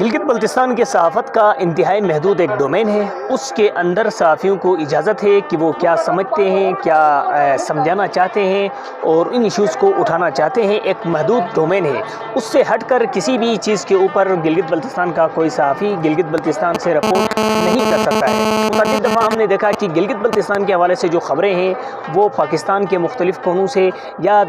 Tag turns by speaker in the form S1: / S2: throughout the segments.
S1: گلگت بلتستان کے صحافت کا انتہائی محدود ایک ڈومین ہے. اس کے اندر صحافیوں کو اجازت ہے کہ وہ کیا سمجھتے ہیں, کیا سمجھانا چاہتے ہیں اور ان ایشوز کو اٹھانا چاہتے ہیں. ایک محدود ڈومین ہے. اس سے ہٹ کر کسی بھی چیز کے اوپر گلگت بلتستان کا کوئی صحافی گلگت بلتستان سے رپورٹ نہیں کر سکتا ہے. متعدد دفعہ ہم نے دیکھا کہ گلگت بلتستان کے حوالے سے جو خبریں ہیں وہ پاکستان کے مختلف کونوں سے یا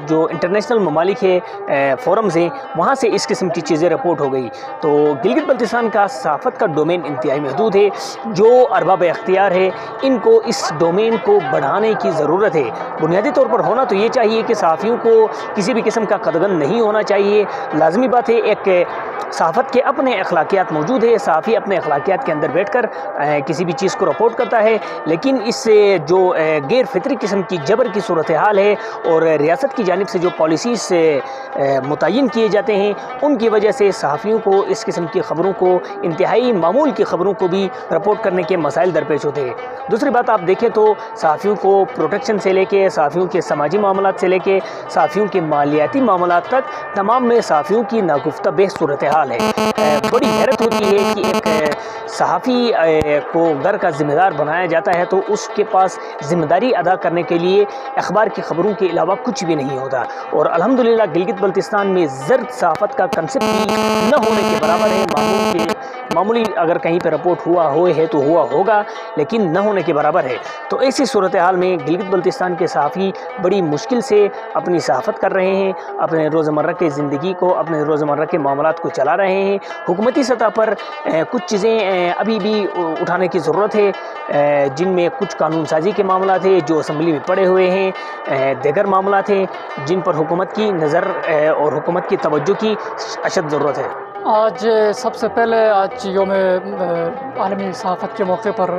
S1: جو انٹرنیشنل ممالک ہے, فورمز ہیں, وہاں سے اس قسم کی چیزیں رپورٹ ہو گئی. تو گلگت بلتستان کا صحافت کا ڈومین انتہائی محدود ہے. جو ارباب اختیار ہے ان کو اس ڈومین کو بڑھانے کی ضرورت ہے. بنیادی طور پر ہونا تو یہ چاہیے کہ صحافیوں کو کسی بھی قسم کا قدغن نہیں ہونا چاہیے. لازمی بات ہے, ایک صحافت کے اپنے اخلاقیات موجود ہے. صحافی اپنے اخلاقیات کے اندر بیٹھ کر کسی بھی چیز کو رپورٹ کرتا ہے, لیکن اس سے جو غیر فطری قسم کی جبر کی صورتحال ہے اور ریاست کی جانب سے جو پالیسیز متعین کیے جاتے ہیں ان کی وجہ سے صحافیوں کو اس قسم کی خبروں کو, انتہائی معمول کی خبروں کو بھی رپورٹ کرنے کے مسائل درپیش ہوتے ہیں. دوسری بات آپ دیکھیں تو صحافیوں کو پروٹیکشن سے لے کے, صحافیوں کے سماجی معاملات سے لے کے, صحافیوں کے مالیاتی معاملات تک تمام میں صحافیوں کی ناگفتہ بہ صورتحال ہے. بڑی حیرت ہوتی ہے کہ ایک صحافی کو گھر کا ذمہ دار بنایا جاتا ہے تو اس کے پاس ذمہ داری ادا کرنے کے لیے اخبار کی خبروں کے علاوہ کچھ بھی نہیں ہوتا. اور الحمدللہ گلگت بلتستان میں زرد صحافت کا کنسپٹ بھی نہ ہونے کے برابر ہے. معمولی اگر کہیں پہ رپورٹ ہے تو ہوا ہوگا, لیکن نہ ہونے کے برابر ہے. تو ایسی صورتحال میں گلگت بلتستان کے صحافی بڑی مشکل سے اپنی صحافت کر رہے ہیں, اپنے روزمرہ کی زندگی کو, اپنے روزمرہ کے معاملات کو چلا رہے ہیں. حکومتی سطح پر کچھ چیزیں ابھی بھی اٹھانے کی ضرورت ہے, جن میں کچھ قانون سازی کے معاملات ہیں جو اسمبلی میں پڑے ہوئے ہیں, دیگر معاملات ہیں جن پر حکومت کی نظر اور حکومت کی توجہ کی اشد ضرورت ہے.
S2: آج سب سے پہلے یوم عالمی صحافت کے موقع پر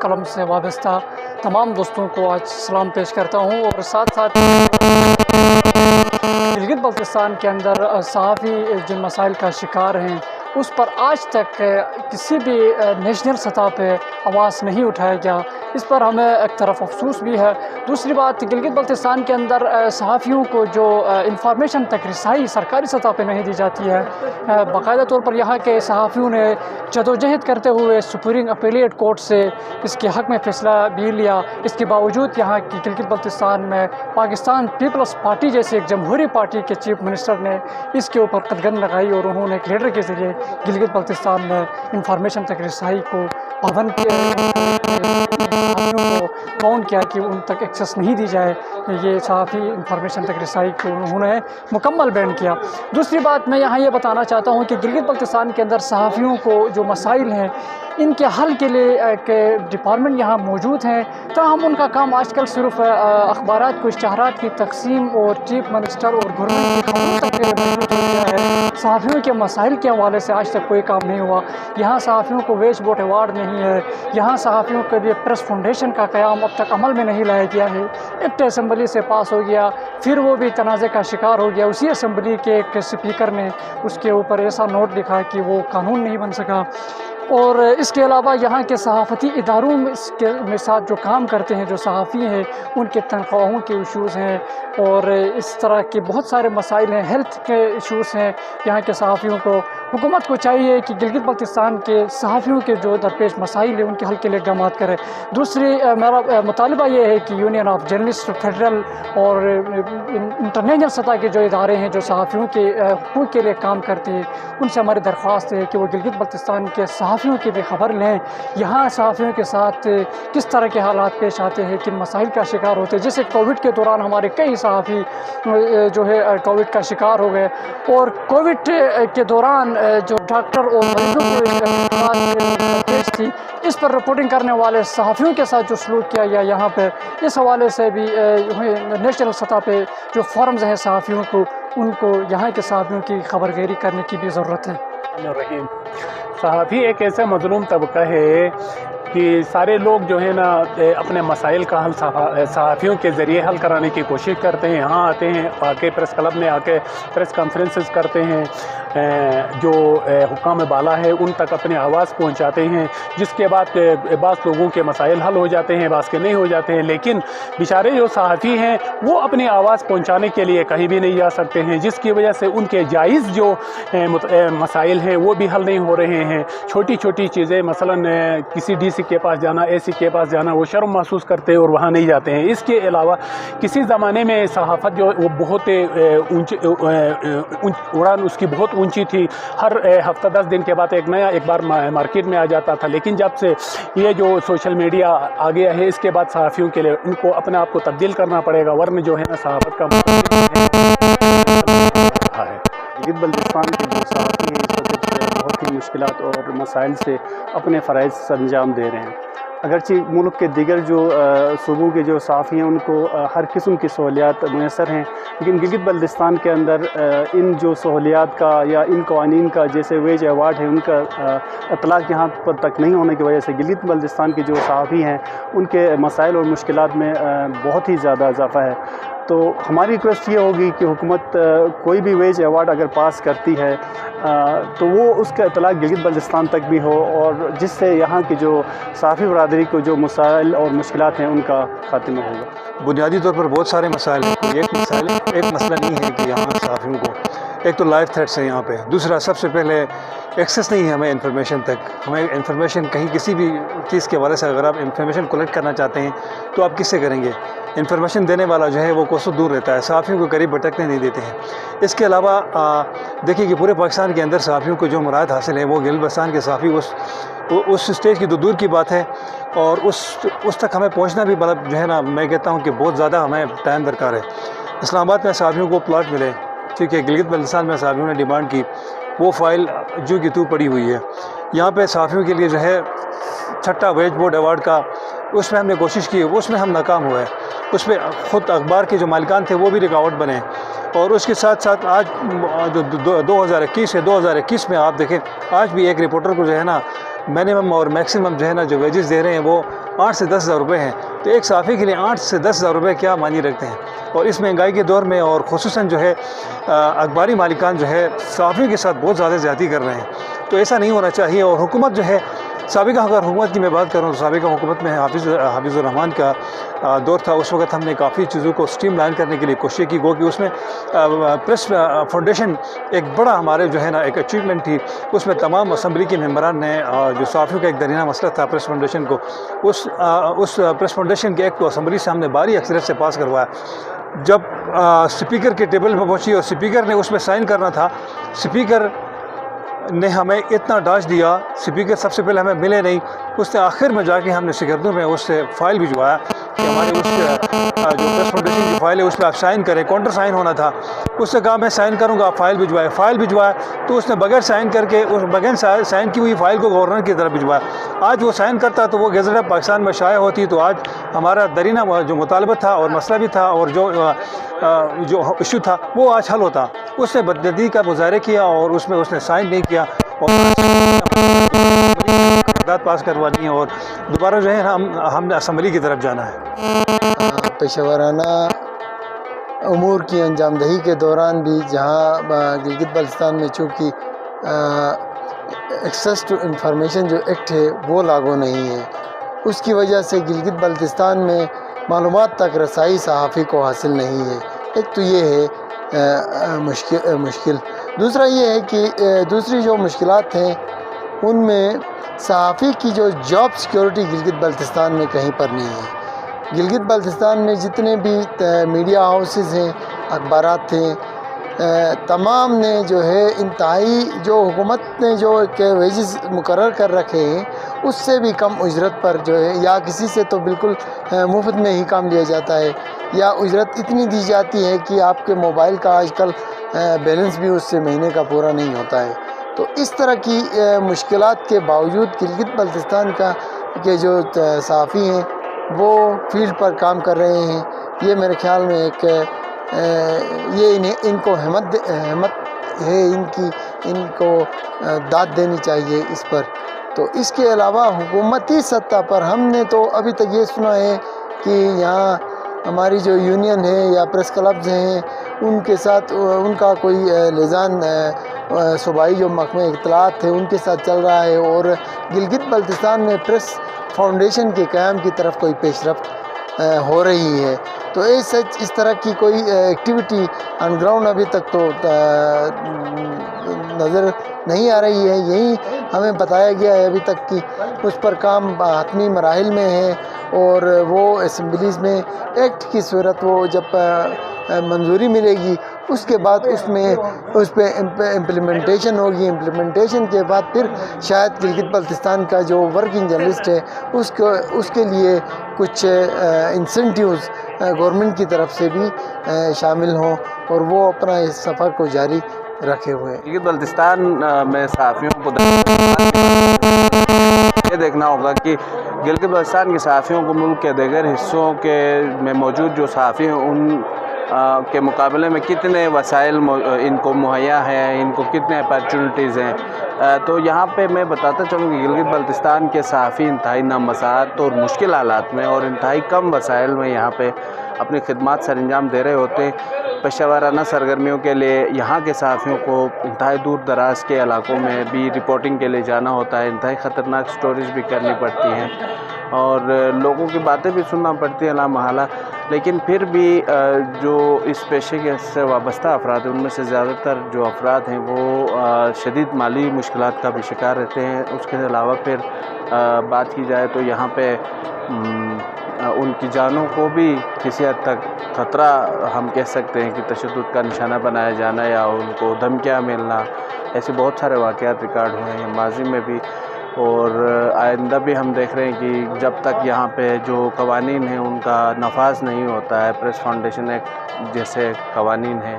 S2: قلم سے وابستہ تمام دوستوں کو آج سلام پیش کرتا ہوں, اور ساتھ ساتھ گلگت بلتستان کے اندر صحافی جن مسائل کا شکار ہیں اس پر آج تک کسی بھی نیشنل سطح پہ آواز نہیں اٹھایا گیا. اس پر ہمیں ایک طرف افسوس بھی ہے. دوسری بات, گلگت بلتستان کے اندر صحافیوں کو جو انفارمیشن تک رسائی سرکاری سطح پہ نہیں دی جاتی ہے. باقاعدہ طور پر یہاں کے صحافیوں نے جدوجہد کرتے ہوئے سپریم اپیلیٹ کورٹ سے اس کے حق میں فیصلہ بھی لیا. اس کے باوجود یہاں کی گلگت بلتستان میں پاکستان پیپلز پارٹی جیسی ایک جمہوری پارٹی کے چیف منسٹر نے اس کے اوپر قدغن لگائی, اور انہوں نے ایک لیڈر کے ذریعے گلگت بلتستان میں انفارمیشن تک رسائی کو پابند باؤنڈ کیا کہ ان تک ایکسیس نہیں دی جائے. یہ صحافی انفارمیشن تک رسائی کو انہوں نے مکمل بین کیا. دوسری بات میں یہاں یہ بتانا چاہتا ہوں کہ گلگت بلتستان کے اندر صحافیوں کو جو مسائل ہیں ان کے حل کے لیے ایک ڈپارٹمنٹ یہاں موجود ہیں, تاہم ان کا کام آج کل صرف اخبارات کو اشتہارات کی تقسیم اور چیف منسٹر اور گورنمنٹ کی خبروں تک محدود ہو گیا ہے. صحافیوں کے مسائل کے حوالے سے آج تک کوئی کام نہیں ہوا. یہاں صحافیوں کو ویج بوٹ ایوارڈ نہیں ہے. یہاں صحافیوں کے لیے پریس فاؤنڈیشن کا قیام اب تک عمل میں نہیں لایا گیا ہے. ایکٹ اسمبلی سے پاس ہو گیا, پھر وہ بھی تنازع کا شکار ہو گیا. اسی اسمبلی کے ایک اسپیکر نے اس کے اوپر ایسا نوٹ لکھا کہ وہ قانون نہیں بن سکا. اور اس کے علاوہ یہاں کے صحافتی اداروں میں ساتھ جو کام کرتے ہیں, جو صحافی ہیں, ان کے تنخواہوں کے ایشوز ہیں اور اس طرح کے بہت سارے مسائل ہیں. ہیلتھ کے ایشوز ہیں. یہاں کے صحافیوں کو, حکومت کو چاہیے کہ گلگت بلتستان کے صحافیوں کے جو درپیش مسائل ہیں ان کے حل کے لیے اقدامات کرے. دوسری میرا مطالبہ یہ ہے کہ یونین آف جرنلسٹ فیڈرل اور انٹرنیشنل سطح کے جو ادارے ہیں جو صحافیوں کے حقوق کے لیے کام کرتے ہیں, ان سے ہماری درخواست ہے کہ وہ گلگت بلتستان کے صحافیوں کی بھی خبر لیں. یہاں صحافیوں کے ساتھ کس طرح کے حالات پیش آتے ہیں, کن مسائل کا شکار ہوتے ہیں. جیسے کووڈ کے دوران ہمارے کئی صحافی جو ہے کووڈ کا شکار ہو گئے, اور کووڈ کے دوران جو ڈاکٹر اور مریضوں کو پیش تھی, اس پر رپورٹنگ کرنے والے صحافیوں کے ساتھ جو سلوک کیا گیا یہاں پہ, اس حوالے سے بھی نیشنل سطح پہ جو فورمز ہیں صحافیوں کو, ان کو یہاں کے صحافیوں کی خبر گیری کرنے کی بھی ضرورت ہے.
S3: صحافی ایک ایسا مظلوم طبقہ ہے کہ سارے لوگ جو ہے نا اپنے مسائل کا حل صحافیوں کے ذریعے حل کرانے کی کوشش کرتے ہیں. یہاں آتے ہیں, آ کے پریس کلب میں آ کے پریس کانفرنسز کرتے ہیں, جو حکام بالا ہے ان تک اپنی آواز پہنچاتے ہیں، جس کے بعد بعض لوگوں کے مسائل حل ہو جاتے ہیں، بعض کے نہیں ہو جاتے ہیں، لیکن بیچارے جو صحافی ہیں وہ اپنی آواز پہنچانے کے لیے کہیں بھی نہیں جا سکتے ہیں، جس کی وجہ سے ان کے جائز جو مسائل ہیں وہ بھی حل نہیں ہو رہے ہیں۔ چھوٹی چھوٹی چیزیں مثلاً کسی ڈی سی کے پاس جانا، اے سی کے پاس جانا، وہ شرم محسوس کرتے ہیں اور وہاں نہیں جاتے ہیں۔ اس کے علاوہ کسی زمانے میں صحافت جو وہ بہت اونچی اڑان اس کی بہت اونچی تھی، ہر ہفتہ 10 دن کے بعد ایک نیا اخبار مارکیٹ میں آ جاتا تھا، لیکن جب سے یہ جو سوشل میڈیا آ گیا ہے اس کے بعد صحافیوں کے لیے ان کو اپنے آپ کو تبدیل کرنا پڑے گا، ورنہ جو ہے نا صحافت کا ہے۔
S4: گلگت بلتستان کے جو صحافی ہیں اس وقت بہت ہی مشکلات اور مسائل سے اپنے فرائض سر انجام دے رہے ہیں۔ اگرچہ ملک کے دیگر جو صوبوں کے جو صحافی ہیں ان کو ہر قسم کی سہولیات میسر ہیں، لیکن گلگت بلتستان کے اندر ان جو سہولیات کا یا ان قوانین کا جیسے ویج ایوارڈ ہے ان کا اطلاق یہاں پر تک نہیں ہونے کی وجہ سے گلگت بلتستان کے جو صحافی ہیں ان کے مسائل اور مشکلات میں بہت ہی زیادہ اضافہ ہے۔ تو ہماری ریکویسٹ یہ ہوگی کہ حکومت کوئی بھی ویج ایوارڈ اگر پاس کرتی ہے تو وہ اس کا اطلاق گلگت بلتستان تک بھی ہو، اور جس سے یہاں کی جو صحافی برادری کو جو مسائل اور مشکلات ہیں ان کا خاتمہ ہوگا۔
S5: بنیادی طور پر بہت سارے مسائل ہیں، ایک مسئلہ نہیں ہے کہ یہاں صحافیوں کو ایک تو لائف تھریٹس ہیں یہاں پہ، دوسرا سب سے پہلے ایکسیس نہیں ہے ہمیں انفارمیشن تک۔ ہمیں انفارمیشن کہیں کسی بھی چیز کے حوالے سے اگر آپ انفارمیشن کلیکٹ کرنا چاہتے ہیں تو آپ کس سے کریں گے؟ انفارمیشن دینے والا جو ہے وہ کوسوں دور رہتا ہے، صحافیوں کو قریب بھٹکنے نہیں دیتے ہیں۔ اس کے علاوہ دیکھیے کہ پورے پاکستان کے اندر صحافیوں کو جو مراد حاصل ہے وہ گلگت بلتستان کے صحافی اس اسٹیج کی تو دور کی بات ہے، اور اس تک ہمیں پہنچنا بھی مطلب جو ہے نا میں کہتا ہوں کہ بہت زیادہ ہمیں ٹائم درکار ہے۔ اسلام آباد میں صحافیوں کو پلاٹ ملے، ٹھیک ہے، گلگت بلتستان میں صحافیوں نے ڈیمانڈ کی، وہ فائل جو کی تو پڑی ہوئی ہے۔ یہاں پہ صحافیوں کے لیے جو ہے چھٹا ویج بورڈ ایوارڈ کا اس میں ہم نے کوشش کی، اس میں ہم ناکام ہوئے۔ اس میں خود اخبار کے جو مالکان تھے وہ بھی رکاوٹ بنے، اور اس کے ساتھ ساتھ آج 2021 سے 2021 میں آپ دیکھیں آج بھی ایک رپورٹر کو جو ہے نا منیمم اور میکسیمم جو ہے نا جو ویجز دے رہے ہیں وہ 8 سے 10 ہزار روپے ہیں۔ تو ایک صحافی کے لیے 8 سے 10 ہزار روپے کیا معنی رکھتے ہیں؟ اور اس مہنگائی کے دور میں اور خصوصاً جو ہے اخباری مالکان جو ہے صحافیوں کے ساتھ بہت زیادہ زیادتی کر رہے ہیں، تو ایسا نہیں ہونا چاہیے۔ اور حکومت جو ہے سابقہ اگر حکومت کی میں بات کروں تو سابقہ حکومت میں حافظ الرحمان کا دور تھا، اس وقت ہم نے کافی چیزوں کو اسٹریم لائن کرنے کے لیے کوشش کی، گو کہ اس میں پریس فاؤنڈیشن ایک بڑا ہمارے جو ہے نا ایک اچیومنٹ تھی۔ اس میں تمام اسمبلی کے ممبران نے جو صحافیوں کا ایک درینہ مسئلہ تھا پریس فاؤنڈیشن کو، اس پریس فاؤنڈیشن کے ایک کو اسمبلی سے ہم نے بھاری اکثریت سے پاس کروایا۔ جب اسپیکر کے ٹیبل پہ پہنچی اور اسپیکر نے اس میں سائن کرنا تھا، اسپیکر نے ہمیں اتنا ڈانٹ دیا، اسپیکر سب سے پہلے ہمیں ملے نہیں، اس نے آخر میں جا کے ہم نے سکردو میں اس سے فائل بھجوایا کہ ہماری اس جو پریس فاؤنڈیشن کی فائل ہے اس پہ آپ سائن کریں، کاؤنٹر سائن ہونا تھا۔ اس نے کہا میں سائن کروں گا، آپ فائل بھجوایا تو اس نے بغیر سائن کر کے بغیر سائن کی ہوئی فائل کو گورنر کی طرف بھجوایا۔ آج وہ سائن کرتا تو وہ گزٹ آف پاکستان میں شائع ہوتی، تو آج ہمارا درینہ جو مطالبہ تھا اور مسئلہ بھی تھا اور جو ایشو تھا وہ آج حل ہوتا۔ اس نے بددیدی کا مظاہرے کیا اور اس میں اس نے سائن نہیں کیا، اور قرارداد پاس کروانی ہے اور دوبارہ جو ہے ہم نے اسمبلی کی طرف جانا ہے۔
S6: پیشہ ورانہ امور کی انجام دہی کے دوران بھی جہاں گلگت بلتستان میں چونکہ ایکسیس ٹو انفارمیشن جو ایکٹ ہے وہ لاگو نہیں ہے، اس کی وجہ سے گلگت بلتستان میں معلومات تک رسائی صحافی کو حاصل نہیں ہے۔ ایک تو یہ ہے مشکل، دوسرا یہ ہے کہ دوسری جو مشکلات ہیں ان میں صحافی کی جو جاب سیکیورٹی گلگت بلتستان میں کہیں پر نہیں ہے۔ گلگت بلتستان میں جتنے بھی میڈیا ہاؤسز ہیں، اخبارات ہیں، تمام نے جو ہے انتہائی جو حکومت نے جو ویجز مقرر کر رکھے ہیں اس سے بھی کم اجرت پر جو ہے، یا کسی سے تو بالکل مفت میں ہی کام لیا جاتا ہے، یا اجرت اتنی دی جاتی ہے کہ آپ کے موبائل کا آج کل بیلنس بھی اس سے مہینے کا پورا نہیں ہوتا ہے۔ تو اس طرح کی مشکلات کے باوجود گلگت بلتستان کے جو صحافی ہیں وہ فیلڈ پر کام کر رہے ہیں۔ یہ میرے خیال میں ایک یہ ان کو ہمت ہے، ان کو داد دینی چاہیے اس پر۔ تو اس کے علاوہ حکومتی سطح پر ہم نے تو ابھی تک یہ سنا ہے کہ یہاں ہماری جو یونین ہے یا پریس کلبز ہیں ان کے ساتھ ان کا کوئی لیزان صوبائی جو محکمہ اطلاعات تھے ان کے ساتھ چل رہا ہے، اور گلگت بلتستان میں پریس فاؤنڈیشن کے قیام کی طرف کوئی پیش رفت ہو رہی ہے۔ تو اس طرح کی کوئی ایکٹیویٹی آن گراؤنڈ ابھی تک تو نظر نہیں آ رہی ہے۔ یہی ہمیں بتایا گیا ہے ابھی تک کہ اس پر کام حتمی مراحل میں ہے، اور وہ اسمبلیز میں ایکٹ کی صورت وہ جب منظوری ملے گی اس کے بعد اس پہ امپلیمنٹیشن ہوگی۔ امپلیمنٹیشن کے بعد پھر شاید گلگت بلتستان کا جو ورکنگ جرنلسٹ ہے اس کے لیے کچھ انسینٹیوز گورنمنٹ کی طرف سے بھی شامل ہوں، اور وہ اپنا اس سفر کو جاری رکھے ہوئے ہیں۔
S7: گلگت بلتستان میں صحافیوں کو یہ دیکھنا ہوگا کہ گلگت بلتستان کے صحافیوں کو ملک کے دیگر حصوں میں موجود جو صحافی ہیں ان کے مقابلے میں کتنے وسائل ان کو مہیا ہیں، ان کو کتنے اپرچونٹیز ہیں۔ تو یہاں پہ میں بتاتا چلوں کہ گلگت بلتستان کے صحافی انتہائی نامساعد اور مشکل حالات میں اور انتہائی کم وسائل میں یہاں پہ اپنی خدمات سر انجام دے رہے ہوتے ہیں۔ پیشہ ورانہ سرگرمیوں کے لیے یہاں کے صحافیوں کو انتہائی دور دراز کے علاقوں میں بھی رپورٹنگ کے لیے جانا ہوتا ہے، انتہائی خطرناک سٹوریز بھی کرنی پڑتی ہیں اور لوگوں کی باتیں بھی سننا پڑتی ہیں لا محالہ۔ لیکن پھر بھی جو اس پیشے کے سے وابستہ افراد ہیں ان میں سے زیادہ تر جو افراد ہیں وہ شدید مالی مشکلات کا بھی شکار رہتے ہیں۔ اس کے علاوہ پھر بات کی جائے تو یہاں پہ ان کی جانوں کو بھی کسی حد تک خطرہ ہم کہہ سکتے ہیں کہ تشدد کا نشانہ بنایا جانا یا ان کو دھمکیاں ملنا، ایسے بہت سارے واقعات ریکارڈ ہوئے ہیں ماضی میں بھی، اور آئندہ بھی ہم دیکھ رہے ہیں کہ جب تک یہاں پہ جو قوانین ہیں ان کا نفاذ نہیں ہوتا ہے، پریس فاؤنڈیشن ایکٹ جیسے قوانین ہیں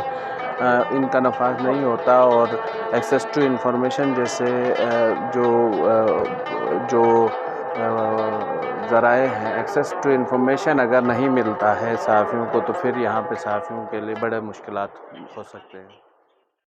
S7: ان کا نفاذ نہیں ہوتا، اور ایکسیس ٹو انفارمیشن جیسے جو ذرائع ہیں، ایکسیس ٹو انفارمیشن اگر نہیں ملتا ہے صحافیوں کو تو پھر یہاں پہ صحافیوں کے لیے بڑے مشکلات ہو سکتے ہیں۔